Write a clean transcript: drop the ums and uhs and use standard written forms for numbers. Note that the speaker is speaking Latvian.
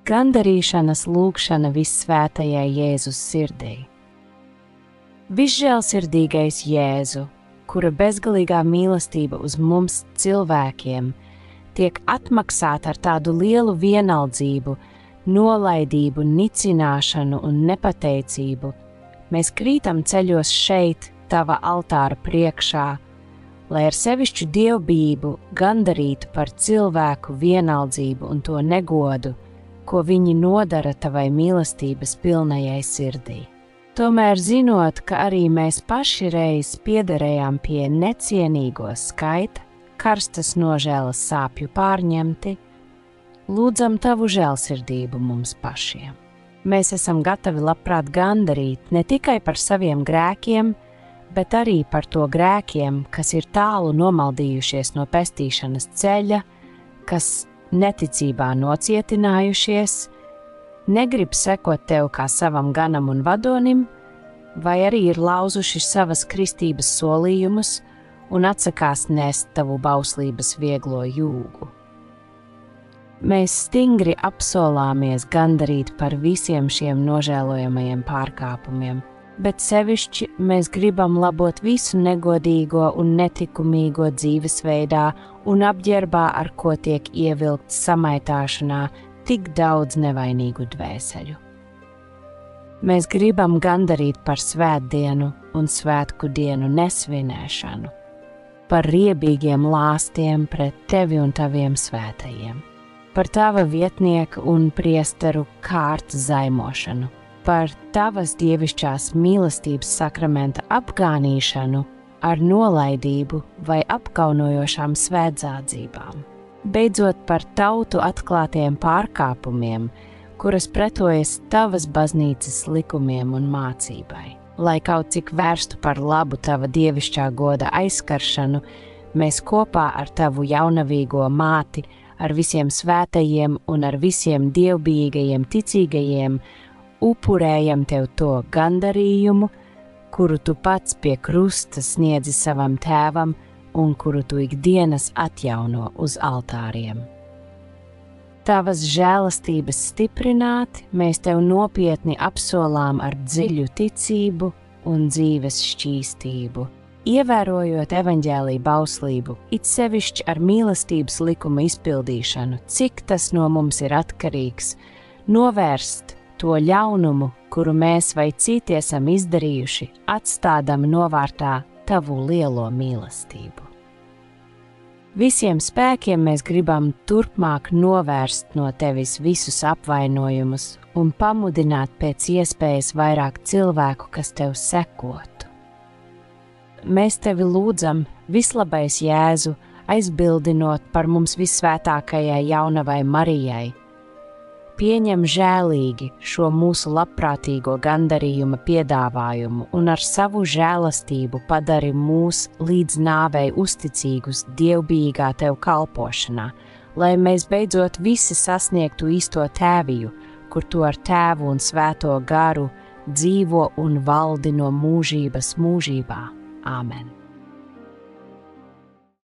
Gandarīšanas lūgšana Vissvētajai Jēzus sirdī. Visžēlsirdīgais Jēzu, kura bezgalīgā mīlestība uz mums cilvēkiem tiek atmaksāta ar tādu lielu vienaldzību, nolaidību, nicināšanu un nepateicību, mēs krītam ceļos šeit, tava altāra priekšā, lai ar sevišķu dievbijību gandarītu par cilvēku vienaldzību un to negodu, ko viņi nodara tavai mīlestības pilnajai sirdī. Tomēr zinot, ka arī mēs paši reiz piederējām pie necienīgo skaita, karstas nožēlas sāpju pārņemti, lūdzam tavu žēlsirdību mums pašiem. Mēs esam gatavi labprāt gandarīt ne tikai par saviem grēkiem, bet arī par to grēkiem, kas ir tālu nomaldījušies no pestīšanas ceļa, kas neticībā nocietinājušies, negrib sekot tev kā savam ganam un vadonim, vai arī ir lauzuši savas kristības solījumus un atsakās nest tavu bauslības vieglo jūgu. Mēs stingri apsolāmies gandarīt par visiem šiem nožēlojamajiem pārkāpumiem, bet sevišķi mēs gribam labot visu negodīgo un netikumīgo dzīvesveidā un apģērbā, ar ko tiek ievilkts samaitāšanā tik daudz nevainīgu dvēseļu. Mēs gribam gandarīt par svētdienu un svētku dienu nesvinēšanu, par riebīgiem lāstiem pret tevi un taviem svētajiem, par tava vietnieka un priesteru kārtas zaimošanu, par tavas dievišķās mīlestības sakramenta apgānīšanu ar nolaidību vai apkaunojošām svētdzādzībām. Beidzot par tautu atklātiem pārkāpumiem, kuras pretojas tavas baznīcas likumiem un mācībai. Lai kaut cik vērstu par labu tava dievišķā goda aizskaršanu, mēs kopā ar tavu jaunavīgo māti, ar visiem svētajiem un ar visiem dievbijīgajiem ticīgajiem upurējam tev to gandarījumu, kuru tu pats pie krusta sniedzi savam tēvam un kuru tu ikdienas atjauno uz altāriem. Tavas žēlastības stiprināti, mēs tev nopietni apsolām ar dziļu ticību un dzīves šķīstību, ievērojot evaņģēlija bauslību, it sevišķi ar mīlestības likuma izpildīšanu, cik tas no mums ir atkarīgs, novērst to ļaunumu, kuru mēs vai citi esam izdarījuši, atstādami novārtā tavu lielo mīlestību. Visiem spēkiem mēs gribam turpmāk novērst no tevis visus apvainojumus un pamudināt pēc iespējas vairāk cilvēku, kas tev sekotu. Mēs tevi lūdzam, vislabais Jēzu, aizbildinot par mums visvētākajai jaunavai Marijai, pieņem žēlīgi šo mūsu labprātīgo gandarījuma piedāvājumu un ar savu žēlastību padari mūs līdz nāvei uzticīgus dievbijīgā tev kalpošanā, lai mēs beidzot visi sasniegtu īsto tēviju, kur tu ar tēvu un svēto garu dzīvo un valdi no mūžības mūžībā. Āmen.